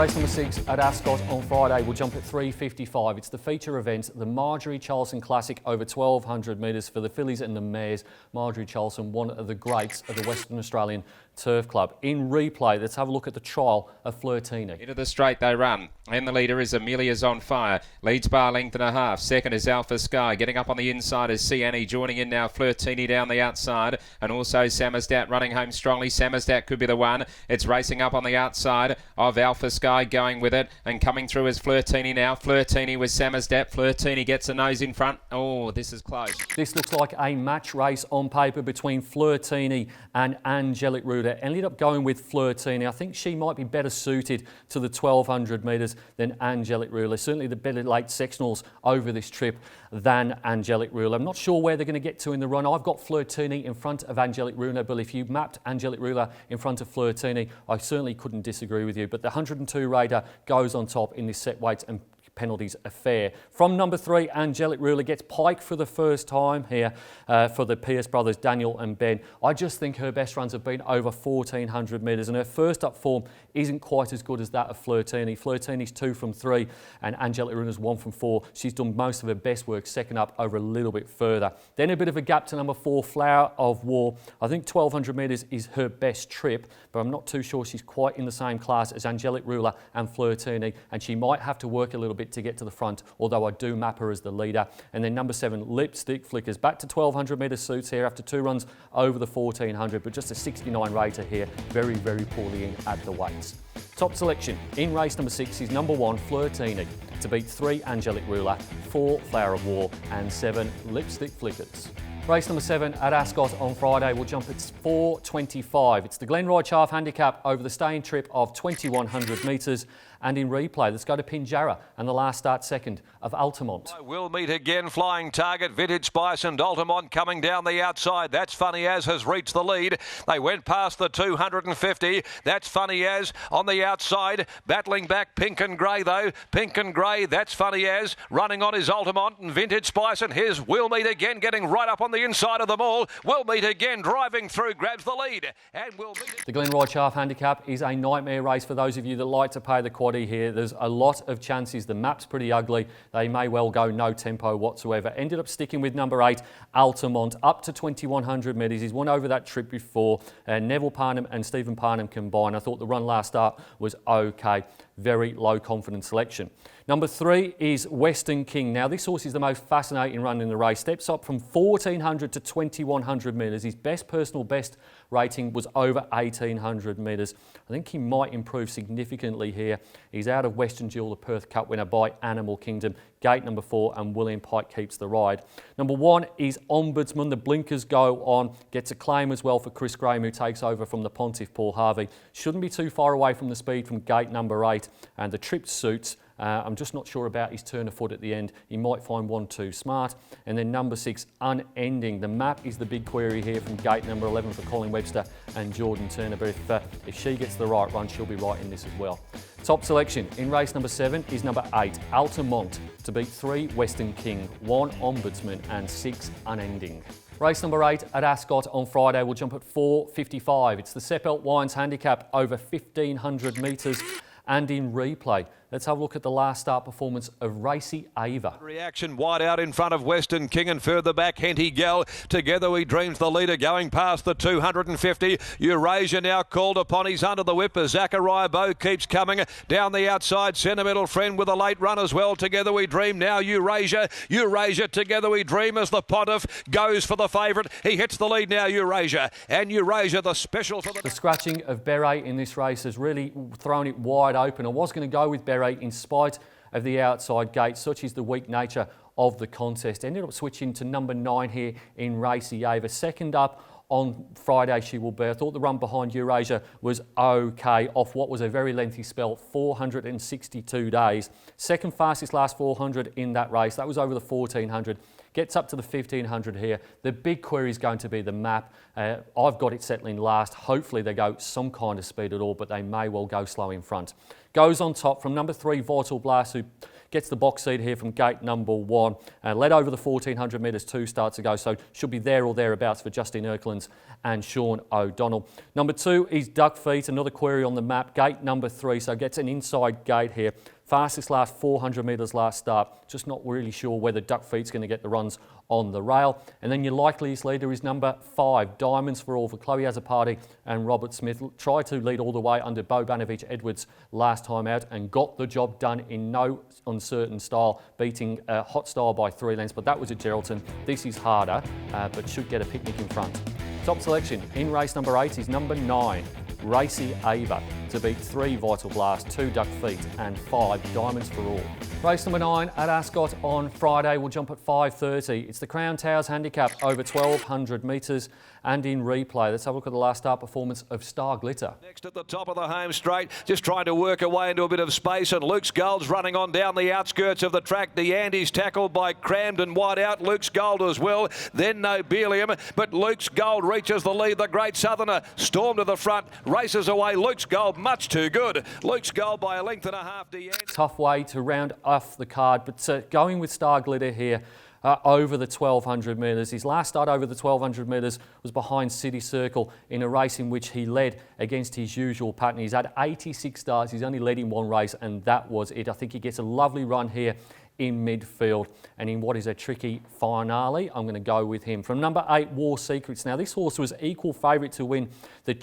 Race number 6 at Ascot on Friday will jump at 3:55. It's the feature event, the Marjorie Charleston Classic over 1,200 metres for the fillies and the mares. Marjorie Charleston, one of the greats of the Western Australian Turf Club. In replay, let's have a look at the trial of Flirtini. Into the straight they run, and the leader is Amelia's on fire. Leads by a length and a half. Second is Alpha Sky. Getting up on the inside is Siani. Joining in now Flirtini down the outside, and also Samisdat running home strongly. Samisdat could be the one. It's racing up on the outside of Alpha Sky, going with it, and coming through is Flirtini now. Flirtini with Samisdat. Flirtini gets a nose in front. Oh, this is close. This looks like a match race on paper between Flirtini and Angelic Ruder. Ended up going with Flirtini. I think she might be better suited to the 1,200 metres than Angelic Ruler. Certainly the better late sectionals over this trip than Angelic Ruler. I'm not sure where they're going to get to in the run. I've got Flirtini in front of Angelic Ruler, but if you mapped Angelic Ruler in front of Flirtini, I certainly couldn't disagree with you. But the 102 Raider goes on top in this set weights and penalties affair. From number 3, Angelic Ruler gets pike for the first time here for the Pierce brothers, Daniel and Ben. I just think her best runs have been over 1,400 metres, and her first up form isn't quite as good as that of Flirtini. Flirtini's 2 from 3 and Angelic Ruler's 1 from 4. She's done most of her best work second up over a little bit further. Then a bit of a gap to number 4, Flower of War. I think 1,200 metres is her best trip, but I'm not too sure she's quite in the same class as Angelic Ruler and Flirtini, and she might have to work a little bit to get to the front, although I do map her as the leader. And then number 7, Lipstick Flickers, back to 1,200 metre suits here after 2 runs over the 1,400, but just a 69 rater here, very, very poorly in at the weights. Top selection in race number 6 is number 1, Flirtini, to beat 3, Angelic Ruler, 4, Flower of War and 7, Lipstick Flickers. Race number 7 at Ascot on Friday will jump at 4:25. It's the Glenroy Cox Handicap over the staying trip of 2,100 metres. And in replay, let's go to Pinjarra and the last start second of Altamont. We'll meet again. Flying Target, Vintage Spice and Altamont coming down the outside. That's Funny As has reached the lead. They went past the 250. That's Funny As on the outside. Battling back Pink and Grey though. Pink and Grey, that's Funny As. Running on is Altamont and Vintage Spice and his We'll Meet Again getting right up on the inside of them all. We'll Meet Again driving through, grabs the lead. And We'll Meet. The Glenroy Cox Handicap is a nightmare race for those of you that like to pay the quad here. There's a lot of chances. The map's pretty ugly. They may well go no tempo whatsoever. Ended up sticking with number 8, Altamont, up to 2,100 metres. He's won over that trip before. Neville Parnham and Stephen Parnham combined. I thought the run last start was okay. Very low confidence selection. Number 3 is Western King. Now this horse is the most fascinating run in the race. Steps up from 1,400 to 2,100 metres. His best personal best rating was over 1,800 metres. I think he might improve significantly here. He's out of Western Jewel, the Perth Cup winner by Animal Kingdom. Gate number 4 and William Pike keeps the ride. Number 1 is Ombudsman. The blinkers go on. Gets a claim as well for Chris Graham, who takes over from the Pontiff Paul Harvey. Shouldn't be too far away from the speed from gate number 8. And the trip suits. I'm just not sure about his turn of foot at the end. He might find 1 too smart. And then number 6, Unending. The map is the big query here from gate number 11 for Colin Webster and Jordan Turner. But if she gets the right run, she'll be right in this as well. Top selection in race number 7 is number 8, Altamont, to beat 3, Western King, 1, Ombudsman and 6, Unending. Race number 8 at Ascot on Friday will jump at 4:55. It's the Seppelt Wines Handicap over 1,500 metres. And in replay, let's have a look at the last start performance of Racy Ava. Reaction wide out in front of Western King and further back Henty Gell. Together We Dreams the leader going past the 250. Eurasia now called upon. He's under the whip as Zachariah Bow keeps coming down the outside. Sentimental Friend with a late run as well. Together We Dream now Eurasia. Eurasia Together We Dream as the Pontiff goes for the favourite. He hits the lead now, Eurasia. And Eurasia the special for the scratching of Beret in this race has really thrown it wide open. I was going to go with Beret in spite of the outside gate. Such is the weak nature of the contest. Ended up switching to number 9 here in Racy Ava. Second up on Friday she will be. I thought the run behind Eurasia was okay off what was a very lengthy spell, 462 days. Second fastest last 400 in that race. That was over the 1,400. Gets up to the 1,500 here. The big query is going to be the map. I've got it settling last. Hopefully they go some kind of speed at all, but they may well go slow in front. Goes on top from number 3, Vital Blast, who Gets the box seat here from gate number 1. Led over the 1400 metres 2 starts ago, so should be there or thereabouts for Justine Erklands and Sean O'Donnell. Number 2 is Duck Feet, another query on the map. Gate number 3, so gets an inside gate here. Fastest last 400 metres last start. Just not really sure whether Duck Feet's going to get the runs on the rail. And then your likeliest leader is number 5, Diamonds for All for Chloe Azzopardi and Robert Smith. Tried to lead all the way under Bo Banovich Edwards last time out and got the job done in no uncertain style, beating Hot Style by 3 lengths. But that was at Geraldton. This is harder, but should get a picnic in front. Top selection in race number 8 is number 9. Racy Ava to beat 3 Vital Blast, 2 Duck Feet and 5 Diamonds for All. Race number 9 at Ascot on Friday. We'll jump at 5:30. It's the Crown Towers Handicap over 1200 metres and in replay. Let's have a look at the last start performance of Star Glitter. Next at the top of the home straight, just trying to work away into a bit of space, and Luke's Gold's running on down the outskirts of the track. DeAndy's tackled by Cramden wide out. Luke's Gold as well. Then Nobelium, but Luke's Gold reaches the lead. The Great Southerner stormed to the front, races away. Luke's Gold much too good. Luke's Gold by a length and a half. DeAndy. Tough way to round off the card, but going with Star Glitter here. Over the 1200 metres. His last start over the 1200 metres was behind City Circle in a race in which he led against his usual pattern. He's had 86 starts, he's only led in 1 race, and that was it. I think he gets a lovely run here in midfield, and in what is a tricky finale, I'm going to go with him. From number 8, War Secrets. Now, this horse was equal favourite to win the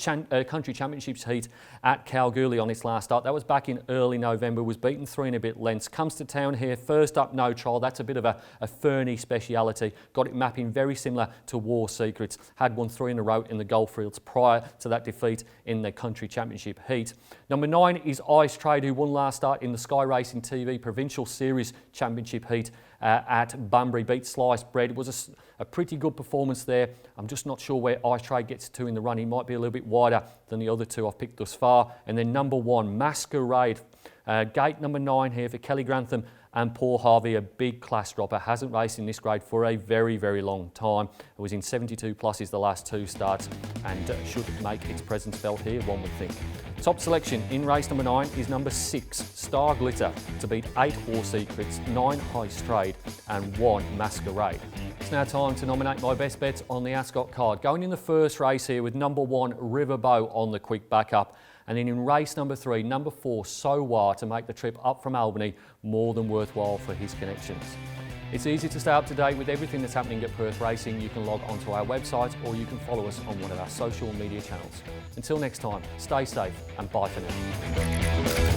Country Championships heat at Kalgoorlie on its last start. That was back in early November, was beaten 3 and a bit lengths. Comes to town here, first up, no trial. That's a bit of a Fernie speciality. Got it mapping very similar to War Secrets. Had won 3 in a row in the Goldfields prior to that defeat in the Country Championship heat. Number 9 is Ice Trade, who won last start in the Sky Racing TV Provincial Series Championship heat at Bunbury. Beat Sliced Bread. It was a pretty good performance there. I'm just not sure where Ice Trade gets to in the run. He might be a little bit wider than the other 2 I've picked thus far. And then number 1, Masquerade. Gate number 9 here for Kelly Grantham and Paul Harvey, a big class dropper. Hasn't raced in this grade for a very, very long time. It was in 72 pluses the last 2 starts and should make its presence felt here, one would think. Top selection in race number 9 is number 6, Star Glitter, to beat 8 War Secrets, 9 High Trade and 1 Masquerade. It's now time to nominate my best bets on the Ascot card. Going in the first race here with number 1, Riverbow on the quick backup. And then in race number 3, number 4, Sowar to make the trip up from Albany more than worthwhile for his connections. It's easy to stay up to date with everything that's happening at Perth Racing. You can log onto our website or you can follow us on one of our social media channels. Until next time, stay safe and bye for now.